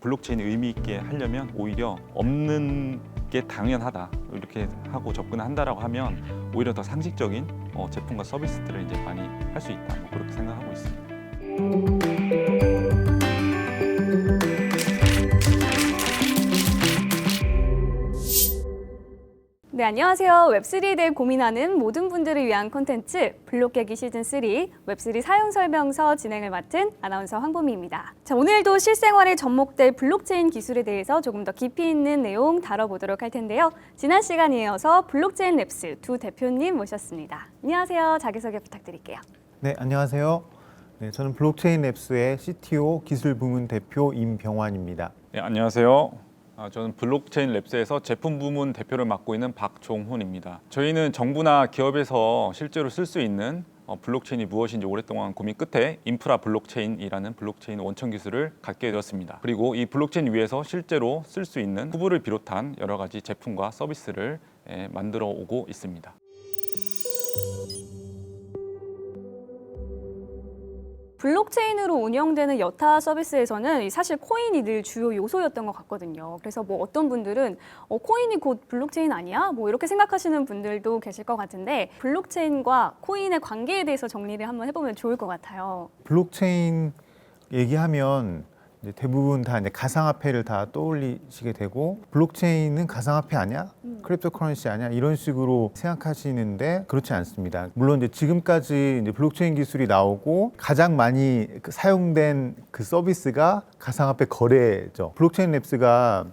블록체인 의미 있게 하려면 오히려 없는 게 당연하다 이렇게 하고 접근을 한다라고 하면 오히려 더 상식적인 제품과 서비스들을 이제 많이 할 수 있다 그렇게 생각하고 있습니다. 네, 안녕하세요. 웹3에 대해 고민하는 모든 분들을 위한 콘텐츠 블록 깨기 시즌3 웹3 사용 설명서 진행을 맡은 아나운서 황보미입니다. 자, 오늘도 실생활에 접목될 블록체인 기술에 대해서 조금 더 깊이 있는 내용 다뤄보도록 할 텐데요. 지난 시간에 이어서 블록체인 랩스 두 대표님 모셨습니다. 안녕하세요. 자기소개 부탁드릴게요. 네, 안녕하세요. 네, 저는 블록체인 랩스의 CTO 기술 부문 대표 임병환입니다. 네, 안녕하세요. 저는 블록체인 랩스에서 제품 부문 대표를 맡고 있는 박종훈입니다. 저희는 정부나 기업에서 실제로 쓸 수 있는 블록체인이 무엇인지 오랫동안 고민 끝에 인프라 블록체인이라는 블록체인 원천 기술을 갖게 되었습니다. 그리고 이 블록체인 위에서 실제로 쓸 수 있는 쿠브를 비롯한 여러 가지 제품과 서비스를 만들어 오고 있습니다. 블록체인으로 운영되는 여타 서비스에서는 사실 코인이 늘 주요 요소였던 것 같거든요. 그래서 뭐 어떤 분들은 코인이 곧 블록체인 아니야? 뭐 이렇게 생각하시는 분들도 계실 것 같은데 블록체인과 코인의 관계에 대해서 정리를 한번 해보면 좋을 것 같아요. 블록체인 얘기하면 이제 대부분 다 이제 가상화폐를 다 떠올리시게 되고 블록체인은 가상화폐 아니야? 크립토 커런시 아니야? 이런 식으로 생각하시는데 그렇지 않습니다. 물론 이제 지금까지 이제 블록체인 기술이 나오고 가장 많이 사용된 그 서비스가 가상화폐 거래죠. 블록체인 랩스가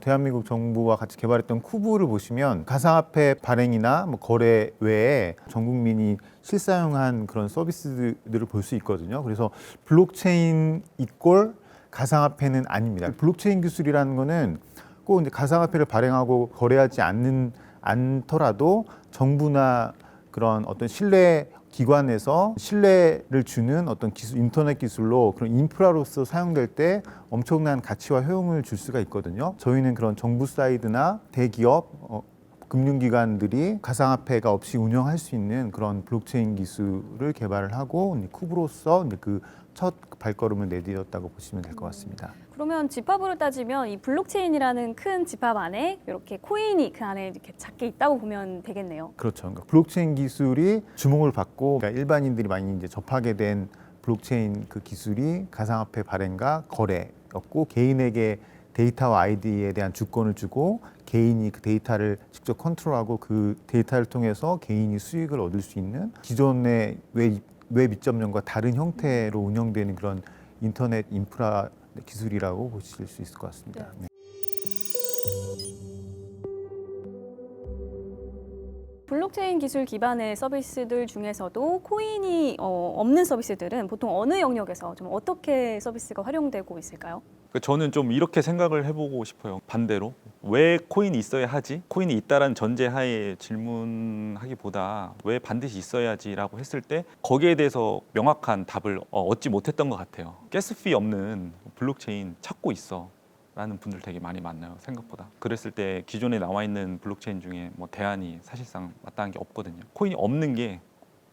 대한민국 정부와 같이 개발했던 쿠브를 보시면 가상화폐 발행이나 뭐 거래 외에 전 국민이 실사용한 그런 서비스들을 볼 수 있거든요. 그래서 블록체인 이꼴 가상화폐는 아닙니다. 블록체인 기술이라는 거는 꼭 이제 가상화폐를 발행하고 거래하지 않더라도 정부나 그런 어떤 신뢰 기관에서 신뢰를 주는 어떤 기술, 인터넷 기술로 그런 인프라로서 사용될 때 엄청난 가치와 효용을 줄 수가 있거든요. 저희는 그런 정부 사이드나 대기업, 금융기관들이 가상화폐가 없이 운영할 수 있는 그런 블록체인 기술을 개발을 하고 쿠브로서 그 첫 발걸음을 내디뎠다고 보시면 될 것 같습니다. 그러면 집합으로 따지면 이 블록체인이라는 큰 집합 안에 이렇게 코인이 그 안에 이렇게 작게 있다고 보면 되겠네요. 그렇죠. 그러니까 블록체인 기술이 주목을 받고 그러니까 일반인들이 많이 이제 접하게 된 블록체인 그 기술이 가상화폐 발행과 거래였고 개인에게 데이터와 아이디에 대한 주권을 주고 개인이 그 데이터를 직접 컨트롤하고 그 데이터를 통해서 개인이 수익을 얻을 수 있는 기존의 웹 2.0과 다른 형태로 운영되는 그런 인터넷 인프라 기술이라고 보실 수 있을 것 같습니다. 네. 블록체인 기술 기반의 서비스들 중에서도 코인이 없는 서비스들은 보통 어느 영역에서 좀 어떻게 서비스가 활용되고 있을까요? 저는 좀 이렇게 생각을 해보고 싶어요. 반대로 왜 코인이 있어야 하지? 코인이 있다라는 전제하에 질문하기보다 왜 반드시 있어야지라고 했을 때 거기에 대해서 명확한 답을 얻지 못했던 것 같아요. 가스피 없는 블록체인 찾고 있어 라는 분들 되게 많이 만나요. 생각보다. 그랬을 때 기존에 나와 있는 블록체인 중에 뭐 대안이 사실상 마땅한 게 없거든요. 코인이 없는 게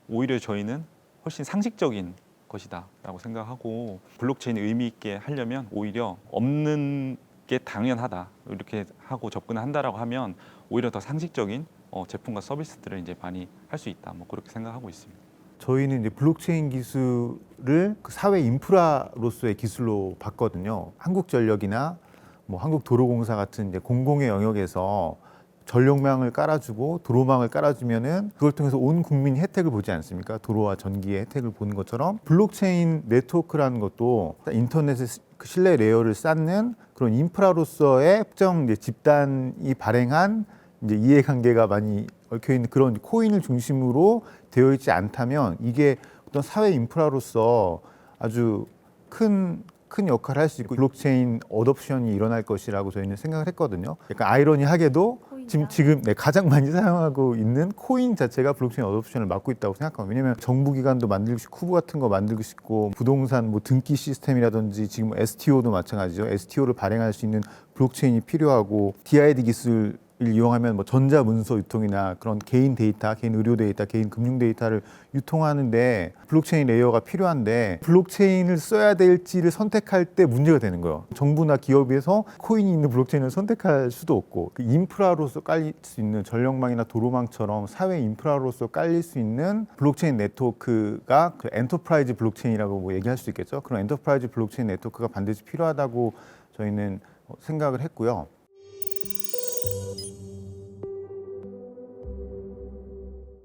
오히려 저희는 훨씬 상식적인 것이다 라고 생각하고 블록체인이 의미 있게 하려면 오히려 없는 게 당연하다 이렇게 하고 접근을 한다라고 하면 오히려 더 상식적인 제품과 서비스들을 이제 많이 할 수 있다 그렇게 생각하고 있습니다. 저희는 이제 블록체인 기술을 그 사회 인프라로서의 기술로 봤거든요. 한국전력이나 뭐 한국도로공사 같은 이제 공공의 영역에서 전력망을 깔아주고 도로망을 깔아주면은 그걸 통해서 온 국민이 혜택을 보지 않습니까? 도로와 전기의 혜택을 보는 것처럼 블록체인 네트워크라는 것도 인터넷의 그 신뢰 레이어를 쌓는 그런 인프라로서의 특정 이제 집단이 발행한 이제 이해관계가 많이 얽혀 있는 그런 코인을 중심으로 되어 있지 않다면 이게 어떤 사회 인프라로서 아주 큰 역할을 할 수 있고 블록체인 어댑션이 일어날 것이라고 저희는 생각을 했거든요. 약간 아이러니하게도 지금 가장 많이 사용하고 있는 코인 자체가 블록체인 어댑션을 맡고 있다고 생각합니다. 왜냐하면 정부기관도 만들고 싶고 쿠브 같은 거 만들고 싶고 부동산 뭐 등기 시스템이라든지 지금 STO도 마찬가지죠. STO를 발행할 수 있는 블록체인이 필요하고 DID 기술 이용하면 뭐 전자 문서 유통이나 그런 개인 데이터, 개인 의료 데이터, 개인 금융 데이터를 유통하는데 블록체인 레이어가 필요한데 블록체인을 써야 될지를 선택할 때 문제가 되는 거예요. 정부나 기업에서 코인이 있는 블록체인을 선택할 수도 없고 그 인프라로서 깔릴 수 있는 전력망이나 도로망처럼 사회 인프라로서 깔릴 수 있는 블록체인 네트워크가 그 엔터프라이즈 블록체인이라고 뭐 얘기할 수 있겠죠. 그런 엔터프라이즈 블록체인 네트워크가 반드시 필요하다고 저희는 생각을 했고요.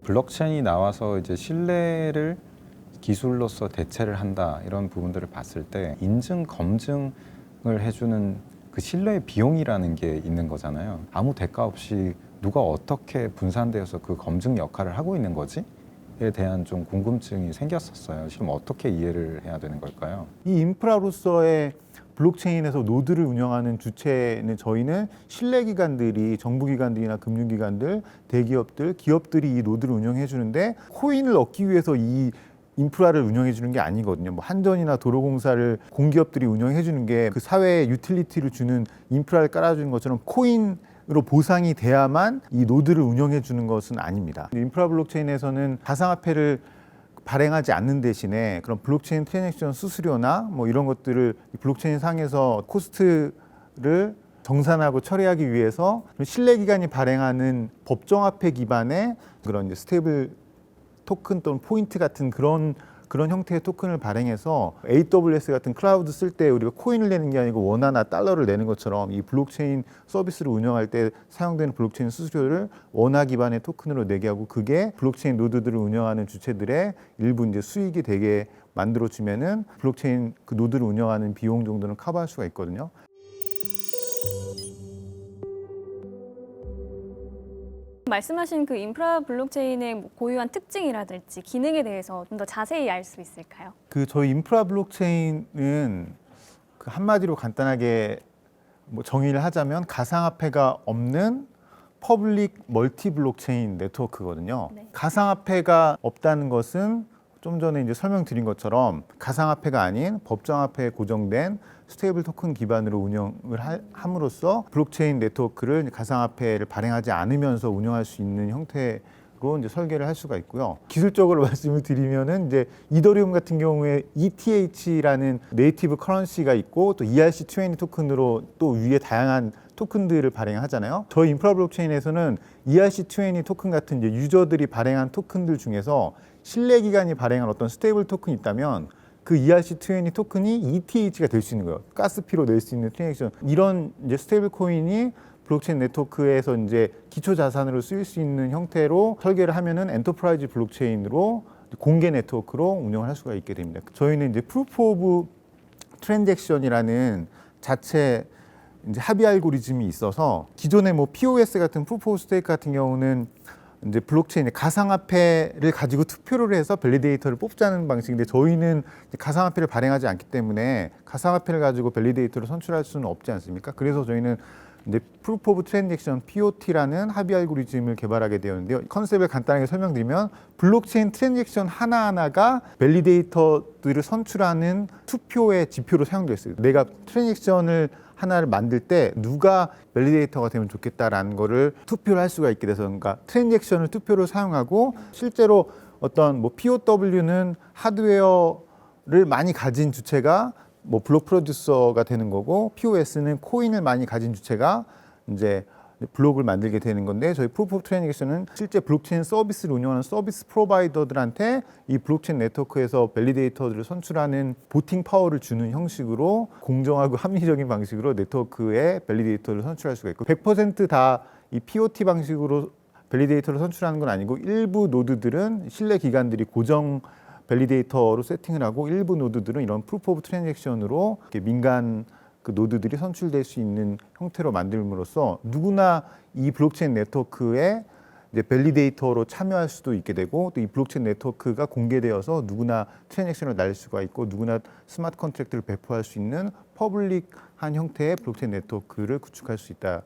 블록체인이 나와서 이제 신뢰를 기술로서 대체를 한다 이런 부분들을 봤을 때 인증 검증을 해주는 그 신뢰의 비용이라는 게 있는 거잖아요. 아무 대가 없이 누가 어떻게 분산되어서 그 검증 역할을 하고 있는 거지에 대한 좀 궁금증이 생겼었어요. 지금 어떻게 이해를 해야 되는 걸까요? 이 인프라로서의 블록체인에서 노드를 운영하는 주체는 저희는 신뢰기관들이 정부기관들이나 금융기관들, 대기업들, 기업들이 이 노드를 운영해 주는데 코인을 얻기 위해서 이 인프라를 운영해 주는 게 아니거든요. 뭐 한전이나 도로공사를 공기업들이 운영해 주는 게 그 사회에 유틸리티를 주는 인프라를 깔아주는 것처럼 코인으로 보상이 돼야만 이 노드를 운영해 주는 것은 아닙니다. 인프라 블록체인에서는 가상화폐를 발행하지 않는 대신에 그런 블록체인 트랜잭션 수수료나 뭐 이런 것들을 블록체인 상에서 코스트를 정산하고 처리하기 위해서 신뢰기관이 발행하는 법정화폐 기반의 그런 이제 스테이블 토큰 또는 포인트 같은 그런 형태의 토큰을 발행해서 AWS 같은 클라우드 쓸 때 우리가 코인을 내는 게 아니고 원화나 달러를 내는 것처럼 이 블록체인 서비스를 운영할 때 사용되는 블록체인 수수료를 원화 기반의 토큰으로 내게 하고 그게 블록체인 노드들을 운영하는 주체들의 일부 이제 수익이 되게 만들어주면은 블록체인 그 노드를 운영하는 비용 정도는 커버할 수가 있거든요. 말씀하신 그 인프라 블록체인의 뭐 고유한 특징이라든지 기능에 대해서 좀 더 자세히 알 수 있을까요? 그 저희 인프라 블록체인은 그 한마디로 간단하게 뭐 정의를 하자면 가상화폐가 없는 퍼블릭 멀티 블록체인 네트워크거든요. 네. 가상화폐가 없다는 것은 좀 전에 이제 설명드린 것처럼 가상화폐가 아닌 법정화폐에 고정된 스테이블 토큰 기반으로 운영을 함으로써 블록체인 네트워크를 가상화폐를 발행하지 않으면서 운영할 수 있는 형태로 이제 설계를 할 수가 있고요. 기술적으로 말씀을 드리면은 이제 이더리움 같은 경우에 ETH라는 네이티브 커런시가 있고 또 ERC20 토큰으로 또 위에 다양한 토큰들을 발행하잖아요. 저희 인프라 블록체인에서는 ERC20 토큰 같은 이제 유저들이 발행한 토큰들 중에서 신뢰기관이 발행한 어떤 스테이블 토큰이 있다면 그 ERC20 토큰이 ETH가 될 수 있는 거예요. 가스피로 낼 수 있는 트랜잭션. 이런 이제 스테이블 코인이 블록체인 네트워크에서 이제 기초 자산으로 쓰일 수 있는 형태로 설계를 하면은 엔터프라이즈 블록체인으로 공개 네트워크로 운영을 할 수가 있게 됩니다. 저희는 이제 프루프 오브 트랜잭션이라는 자체 이제 합의 알고리즘이 있어서 기존의 뭐 POS 같은 프루프 오브 스테이크 같은 경우는 이제 블록체인 가상화폐를 가지고 투표를 해서 밸리데이터를 뽑자는 방식인데 저희는 가상화폐를 발행하지 않기 때문에 가상화폐를 가지고 밸리데이터를 선출할 수는 없지 않습니까? 그래서 저희는 이제 Proof of Transaction (POT)라는 합의 알고리즘을 개발하게 되었는데요. 컨셉을 간단하게 설명드리면 블록체인 트랜잭션 하나하나가 밸리데이터들을 선출하는 투표의 지표로 사용됐어요. 내가 트랜잭션을 하나를 만들 때 누가 밸리데이터가 되면 좋겠다라는 거를 투표를 할 수가 있게 돼서 그러니까 트랜잭션을 투표로 사용하고 실제로 어떤 뭐 POW는 하드웨어를 많이 가진 주체가 뭐 블록 프로듀서가 되는 거고 POS는 코인을 많이 가진 주체가 이제 블록을 만들게 되는 건데 저희 프루프 오브 트랜잭션은 실제 블록체인 서비스를 운영하는 서비스 프로바이더들한테 이 블록체인 네트워크에서 밸리데이터들을 선출하는 보팅 파워를 주는 형식으로 공정하고 합리적인 방식으로 네트워크에 밸리데이터를 선출할 수가 있고 100% 다 이 POT 방식으로 밸리데이터를 선출하는 건 아니고 일부 노드들은 신뢰 기관들이 고정 밸리데이터로 세팅을 하고 일부 노드들은 이런 프루프 오브 트랜잭션으로 민간 그 노드들이 선출될 수 있는 형태로 만들므로써 누구나 이 블록체인 네트워크에 이제 밸리데이터로 참여할 수도 있게 되고 또 이 블록체인 네트워크가 공개되어서 누구나 트랜잭션을 날릴 수가 있고 누구나 스마트 컨트랙트를 배포할 수 있는 퍼블릭한 형태의 블록체인 네트워크를 구축할 수 있다는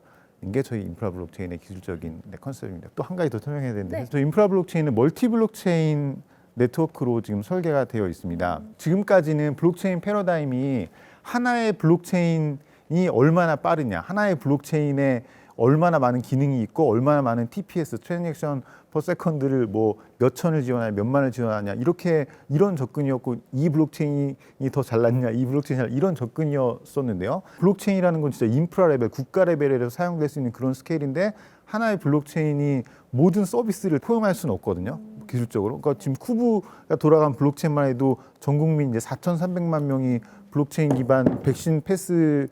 게 저희 인프라 블록체인의 기술적인 컨셉입니다. 또 한 가지 더 설명해야 되는데 저희 인프라 블록체인은 멀티 블록체인 네트워크로 지금 설계가 되어 있습니다. 지금까지는 블록체인 패러다임이 하나의 블록체인이 얼마나 빠르냐, 하나의 블록체인에 얼마나 많은 기능이 있고 얼마나 많은 TPS 트랜잭션 퍼 세컨드를 뭐 몇 천을 지원하냐 몇만을 지원하냐 이런 접근이었고 이 블록체인이 더 잘났냐 이 블록체인이 이런 접근이었었는데요. 블록체인이라는 건 진짜 인프라 레벨 국가 레벨에서 사용될 수 있는 그런 스케일인데 하나의 블록체인이 모든 서비스를 포용할 수는 없거든요. 기술적으로. 그러니까 지금 쿠브가 돌아간 블록체인만 해도 전 국민 이제 4,300만 명이 블록체인 기반 백신 패스를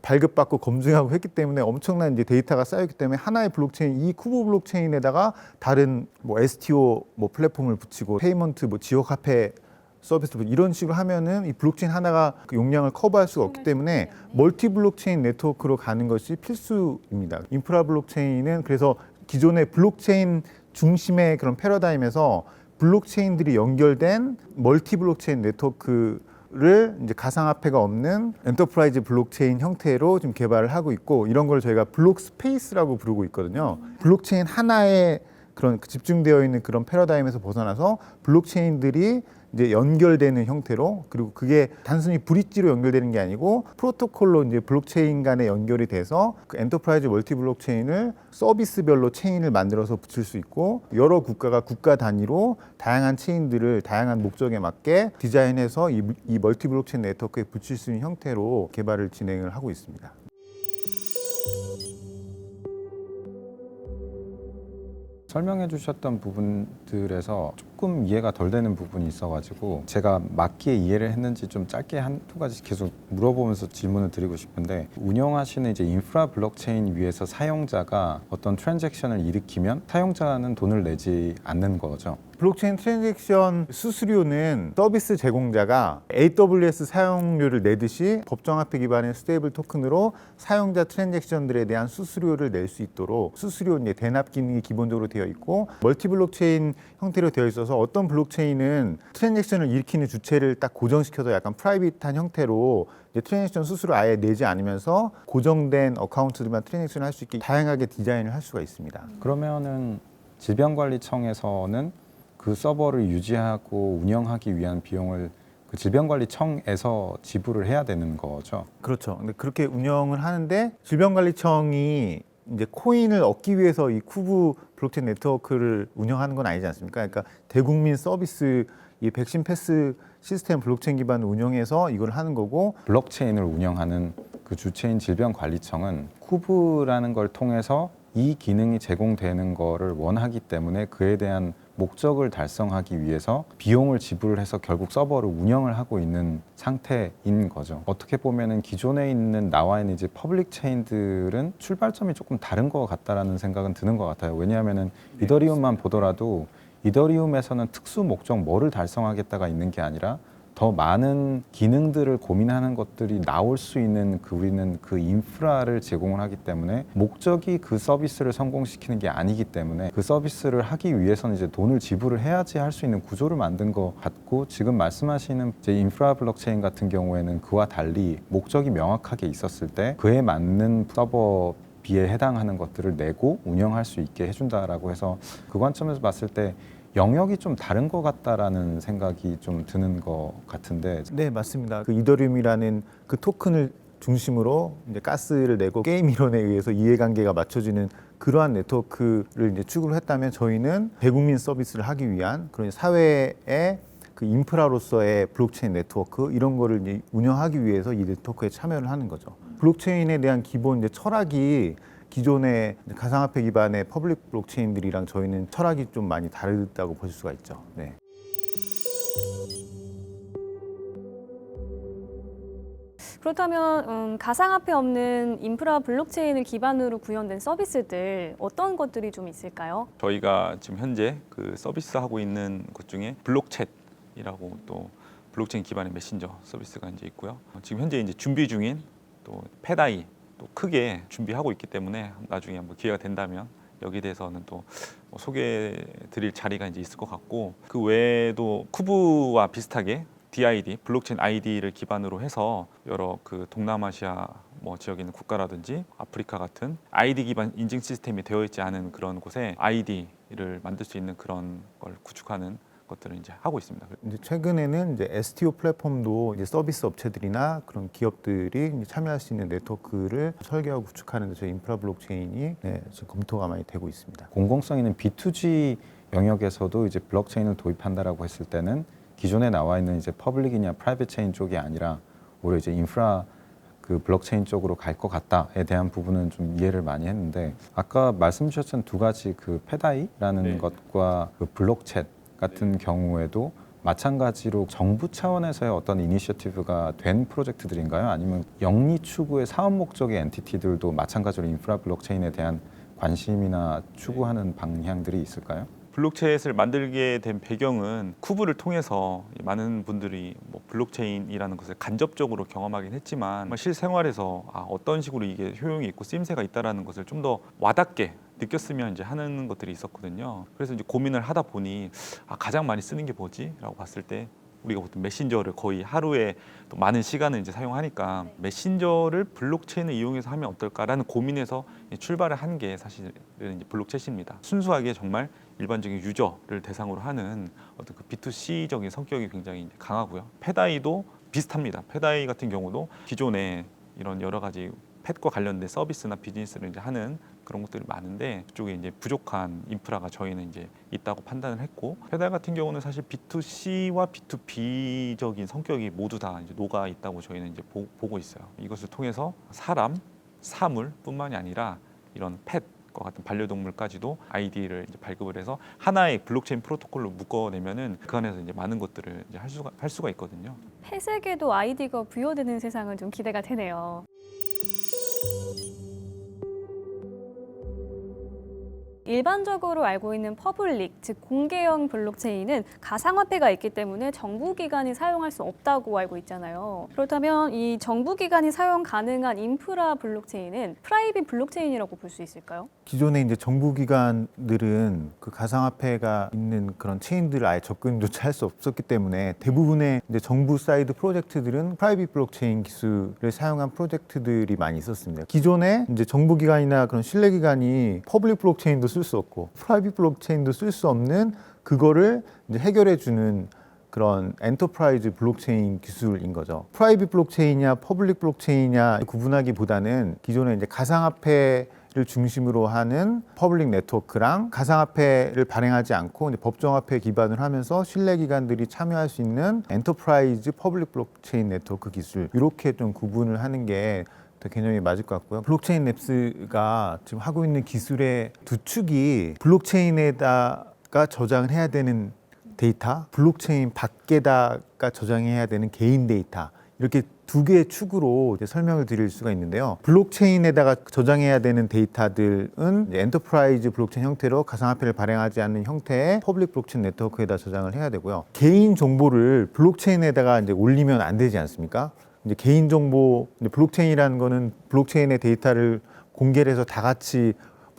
발급받고 검증하고 했기 때문에 엄청난 이제 데이터가 쌓였기 때문에 하나의 블록체인 이 쿠브 블록체인에다가 다른 뭐 STO 뭐 플랫폼을 붙이고 페이먼트 뭐 지역 화폐 서비스 이런 식으로 하면은 이 블록체인 하나가 그 용량을 커버할 수가 없기 때문에 멀티 블록체인 네트워크로 가는 것이 필수입니다. 인프라 블록체인은 그래서 기존의 블록체인 중심의 그런 패러다임에서 블록체인들이 연결된 멀티 블록체인 네트워크를 이제 가상화폐가 없는 엔터프라이즈 블록체인 형태로 지금 개발을 하고 있고 이런 걸 저희가 블록 스페이스라고 부르고 있거든요. 블록체인 하나에 그런 집중되어 있는 그런 패러다임에서 벗어나서 블록체인들이 이제 연결되는 형태로 그리고 그게 단순히 브릿지로 연결되는 게 아니고 프로토콜로 이제 블록체인 간에 연결이 돼서 그 엔터프라이즈 멀티 블록체인을 서비스별로 체인을 만들어서 붙일 수 있고 여러 국가가 국가 단위로 다양한 체인들을 다양한 목적에 맞게 디자인해서 이 멀티 블록체인 네트워크에 붙일 수 있는 형태로 개발을 진행을 하고 있습니다. 설명해 주셨던 부분들에서 조금 이해가 덜 되는 부분이 있어가지고 제가 맞게 이해를 했는지 좀 짧게 한두 가지 계속 물어보면서 질문을 드리고 싶은데 운영하시는 이제 인프라 블록체인 위에서 사용자가 어떤 트랜잭션을 일으키면 사용자는 돈을 내지 않는 거죠. 블록체인 트랜잭션 수수료는 서비스 제공자가 AWS 사용료를 내듯이 법정화폐 기반의 스테이블 토큰으로 사용자 트랜잭션들에 대한 수수료를 낼 수 있도록 수수료 이제 대납 기능이 기본적으로 되어 있고 멀티 블록체인 형태로 되어 있어서 어떤 블록체인은 트랜잭션을 일으키는 주체를 딱 고정시켜서 약간 프라이빗한 형태로 이제 트랜잭션 수수료 아예 내지 않으면서 고정된 어카운트들만 트랜잭션을 할 수 있게 다양하게 디자인을 할 수가 있습니다. 그러면은 질병관리청에서는 그 서버를 유지하고 운영하기 위한 비용을 그 질병관리청에서 지불을 해야 되는 거죠. 그렇죠. 근데 그렇게 운영을 하는데 질병관리청이 이제 코인을 얻기 위해서 이 쿠브 블록체인 네트워크를 운영하는 건 아니지 않습니까? 그러니까 대국민 서비스 이 백신 패스 시스템 블록체인 기반을 운영해서 이걸 하는 거고 블록체인을 운영하는 그 주체인 질병관리청은 쿠브라는 걸 통해서 이 기능이 제공되는 거를 원하기 때문에 그에 대한 목적을 달성하기 위해서 비용을 지불해서 결국 서버를 운영을 하고 있는 상태인 거죠. 어떻게 보면은 기존에 있는 나와 있는 이제 퍼블릭 체인들은 출발점이 조금 다른 것 같다라는 생각은 드는 것 같아요. 왜냐하면은 이더리움만 보더라도 이더리움에서는 특수 목적 뭐를 달성하겠다가 있는 게 아니라 더 많은 기능들을 고민하는 것들이 나올 수 있는 우리는 그 인프라를 제공을 하기 때문에 목적이 그 서비스를 성공시키는 게 아니기 때문에 그 서비스를 하기 위해서는 이제 돈을 지불을 해야지 할 수 있는 구조를 만든 것 같고 지금 말씀하시는 이제 인프라 블록체인 같은 경우에는 그와 달리 목적이 명확하게 있었을 때 그에 맞는 서버 비에 해당하는 것들을 내고 운영할 수 있게 해준다라고 해서 그 관점에서 봤을 때 영역이 좀 다른 것 같다라는 생각이 좀 드는 것 같은데. 네, 맞습니다. 그 이더리움이라는 그 토큰을 중심으로 이제 가스를 내고 게임 이론에 의해서 이해관계가 맞춰지는 그러한 네트워크를 이제 추구를 했다면 저희는 대국민 서비스를 하기 위한 그런 사회의 그 인프라로서의 블록체인 네트워크 이런 거를 이제 운영하기 위해서 이 네트워크에 참여를 하는 거죠. 블록체인에 대한 기본 이제 철학이 기존의 가상화폐 기반의 퍼블릭 블록체인들이랑 저희는 철학이 좀 많이 다르다고 보실 수가 있죠. 네. 그렇다면 가상화폐 없는 인프라 블록체인을 기반으로 구현된 서비스들 어떤 것들이 좀 있을까요? 저희가 지금 현재 그 서비스하고 있는 것 중에 블록챗이라고 또 블록체인 기반의 메신저 서비스가 이제 있고요. 지금 현재 이제 준비 중인 또 페다이 또 크게 준비하고 있기 때문에 나중에 한번 기회가 된다면 여기에 대해서는 또 소개해드릴 자리가 이제 있을 것 같고 그 외에도 쿠브와 비슷하게 DID 블록체인 ID를 기반으로 해서 여러 그 동남아시아 뭐 지역에 있는 국가라든지 아프리카 같은 ID 기반 인증 시스템이 되어 있지 않은 그런 곳에 ID를 만들 수 있는 그런 걸 구축하는 것들을 이제 하고 있습니다. 이제 최근에는 이제 STO 플랫폼도 이제 서비스 업체들이나 그런 기업들이 이제 참여할 수 있는 네트워크를 설계하고 구축하는 데 저희 인프라 블록체인이 지금 검토가 많이 되고 있습니다. 공공성 있는 B2G 영역에서도 이제 블록체인을 도입한다라고 했을 때는 기존에 나와 있는 이제 퍼블릭이냐 프라이빗 체인 쪽이 아니라 오히려 이제 인프라 그 블록체인 쪽으로 갈 것 같다에 대한 부분은 좀 이해를 많이 했는데 아까 말씀 주셨던 두 가지 그 페다이라는 네. 것과 그 블록챗 같은 경우에도 마찬가지로 정부 차원에서의 어떤 이니셔티브가 된 프로젝트들인가요? 아니면 영리 추구의 사업 목적의 엔티티들도 마찬가지로 인프라 블록체인에 대한 관심이나 추구하는 방향들이 있을까요? 블록체인을 만들게 된 배경은 쿠브를 통해서 많은 분들이 뭐 블록체인이라는 것을 간접적으로 경험하긴 했지만 실생활에서 어떤 식으로 이게 효용이 있고 쓰임새가 있다라는 것을 좀 더 와닿게 느꼈으면 이제 하는 것들이 있었거든요. 그래서 이제 고민을 하다 보니 가장 많이 쓰는 게 뭐지?라고 봤을 때 우리가 보통 메신저를 거의 하루에 또 많은 시간을 이제 사용하니까 메신저를 블록체인을 이용해서 하면 어떨까라는 고민에서 출발을 한 게 사실은 이제 블록챗입니다. 순수하게 정말 일반적인 유저를 대상으로 하는 어떤 그 B2C적인 성격이 굉장히 이제 강하고요. 페다이도 비슷합니다. 페다이 같은 경우도 기존에 이런 여러 가지 펫과 관련된 서비스나 비즈니스를 이제 하는 그런 것들이 많은데 그쪽에 이제 부족한 인프라가 저희는 이제 있다고 판단을 했고 페달 같은 경우는 사실 B2C와 B2B적인 성격이 모두 다 이제 녹아 있다고 저희는 이제 보고 있어요. 이것을 통해서 사람, 사물뿐만이 아니라 이런 펫과 같은 반려동물까지도 아이디를 이제 발급을 해서 하나의 블록체인 프로토콜로 묶어내면은 그 안에서 이제 많은 것들을 이제 할 수가 있거든요. 펫에게도 아이디가 부여되는 세상은 좀 기대가 되네요. 일반적으로 알고 있는 퍼블릭, 즉 공개형 블록체인은 가상화폐가 있기 때문에 정부기관이 사용할 수 없다고 알고 있잖아요. 그렇다면 이 정부기관이 사용 가능한 인프라 블록체인은 프라이빗 블록체인이라고 볼 수 있을까요? 기존에 이제 정부기관들은 그 가상화폐가 있는 그런 체인들을 아예 접근조차 할 수 없었기 때문에 대부분의 이제 정부 사이드 프로젝트들은 프라이빗 블록체인 기술을 사용한 프로젝트들이 많이 있었습니다. 기존에 이제 정부기관이나 그런 신뢰기관이 퍼블릭 블록체인도 쓸 수 없고 프라이빗 블록체인도 쓸 수 없는 그거를 이제 해결해 주는 그런 엔터프라이즈 블록체인 기술인 거죠. 프라이빗 블록체인이냐 퍼블릭 블록체인이냐 구분하기보다는 기존에 이제 가상화폐를 중심으로 하는 퍼블릭 네트워크랑 가상화폐를 발행하지 않고 이제 법정화폐 기반을 하면서 신뢰기관들이 참여할 수 있는 엔터프라이즈 퍼블릭 블록체인 네트워크 기술 이렇게 좀 구분을 하는 게 개념이 맞을 것 같고요. 블록체인 랩스가 지금 하고 있는 기술의 두 축이 블록체인에다가 저장을 해야 되는 데이터, 블록체인 밖에다가 저장해야 되는 개인 데이터 이렇게 두 개의 축으로 이제 설명을 드릴 수가 있는데요. 블록체인에다가 저장해야 되는 데이터들은 이제 엔터프라이즈 블록체인 형태로 가상화폐를 발행하지 않는 형태의 퍼블릭 블록체인 네트워크에다 저장을 해야 되고요. 개인 정보를 블록체인에다가 이제 올리면 안 되지 않습니까? 이제 개인정보, 블록체인이라는 거는 블록체인의 데이터를 공개를 해서 다 같이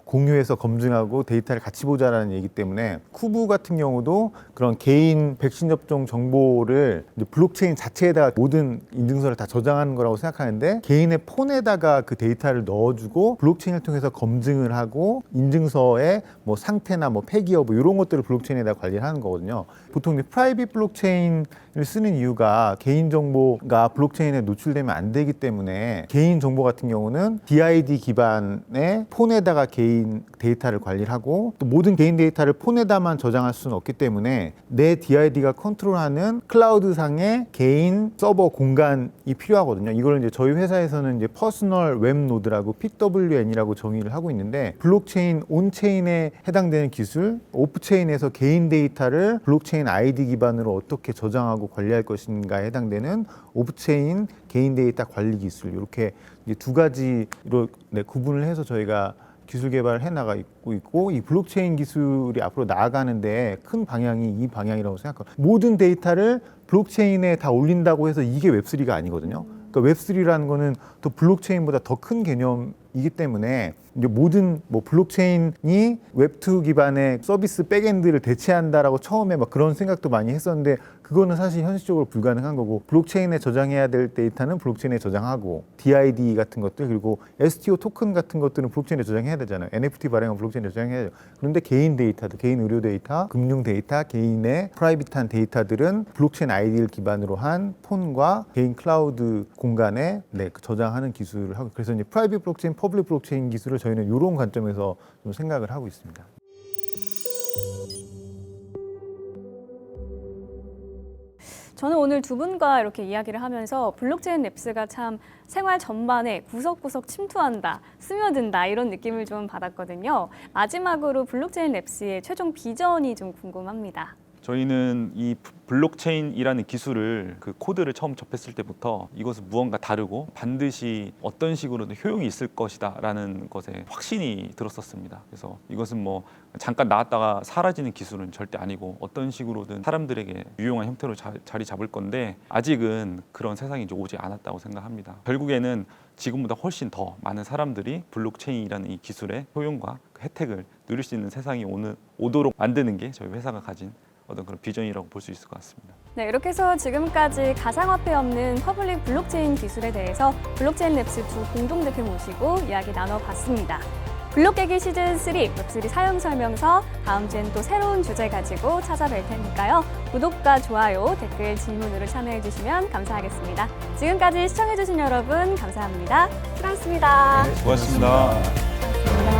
공유해서 검증하고 데이터를 같이 보자라는 얘기 때문에 쿠브 같은 경우도 그런 개인 백신 접종 정보를 이제 블록체인 자체에다가 모든 인증서를 다 저장하는 거라고 생각하는데 개인의 폰에다가 그 데이터를 넣어주고 블록체인을 통해서 검증을 하고 인증서의 뭐 상태나 뭐 폐기 여부 이런 것들을 블록체인에다 관리를 하는 거거든요. 보통 이제 프라이빗 블록체인을 쓰는 이유가 개인 정보가 블록체인에 노출되면 안 되기 때문에 개인 정보 같은 경우는 DID 기반의 폰에다가 개인 데이터를 관리를 하고 또 모든 개인 데이터를 폰에다만 저장할 수는 없기 때문에 내 DID가 컨트롤하는 클라우드상의 개인 서버 공간이 필요하거든요. 이걸 이제 저희 회사에서는 이제 퍼스널 웹 노드라고 PWN이라고 정의를 하고 있는데 블록체인 온체인에 해당되는 기술, 오프체인에서 개인 데이터를 블록체인 아이디 기반으로 어떻게 저장하고 관리할 것인가에 해당되는 오프체인 개인 데이터 관리 기술 이렇게 이제 두 가지로 구분을 해서 저희가 기술 개발을 해나가고 있고 이 블록체인 기술이 앞으로 나아가는데 큰 방향이 이 방향이라고 생각합니다. 모든 데이터를 블록체인에 다 올린다고 해서 이게 웹3가 아니거든요. 그러니까 웹3라는 거는 또 블록체인보다 더 큰 개념이기 때문에 이제 모든 뭐 블록체인이 웹2 기반의 서비스 백엔드를 대체한다라고 처음에 막 그런 생각도 많이 했었는데 그거는 사실 현실적으로 불가능한 거고 블록체인에 저장해야 될 데이터는 블록체인에 저장하고 DID 같은 것들 그리고 STO 토큰 같은 것들은 블록체인에 저장해야 되잖아요. NFT 발행은 블록체인에 저장해야 돼요. 그런데 개인 데이터들, 개인 의료 데이터, 금융 데이터, 개인의 프라이빗한 데이터들은 블록체인 아이디를 기반으로 한 폰과 개인 클라우드 공간에 저장하는 기술을 하고 그래서 이제 프라이빗 블록체인, 퍼블릭 블록체인 기술을 저희는 이런 관점에서 좀 생각을 하고 있습니다. 저는 오늘 두 분과 이렇게 이야기를 하면서 블록체인 랩스가 참 생활 전반에 구석구석 침투한다, 스며든다 이런 느낌을 좀 받았거든요. 마지막으로 블록체인 랩스의 최종 비전이 좀 궁금합니다. 저희는 이 블록체인이라는 기술을 그 코드를 처음 접했을 때부터 이것은 무언가 다르고 반드시 어떤 식으로든 효용이 있을 것이다라는 것에 확신이 들었었습니다. 그래서 이것은 뭐 잠깐 나왔다가 사라지는 기술은 절대 아니고 어떤 식으로든 사람들에게 유용한 형태로 자리 잡을 건데 아직은 그런 세상이 이제 오지 않았다고 생각합니다. 결국에는 지금보다 훨씬 더 많은 사람들이 블록체인이라는 이 기술의 효용과 그 혜택을 누릴 수 있는 세상이 오도록 만드는 게 저희 회사가 가진 어떤 그런 비전이라고 볼 수 있을 것 같습니다. 네, 이렇게 해서 지금까지 가상화폐 없는 퍼블릭 블록체인 기술에 대해서 블록체인 랩스 두 공동대표 모시고 이야기 나눠봤습니다. 블록 깨기 시즌3 웹3 사용 설명서 다음 주엔 또 새로운 주제 가지고 찾아뵐 테니까요. 구독과 좋아요, 댓글, 질문으로 참여해 주시면 감사하겠습니다. 지금까지 시청해 주신 여러분 감사합니다. 수고하셨습니다. 고맙습니다. 고맙습니다.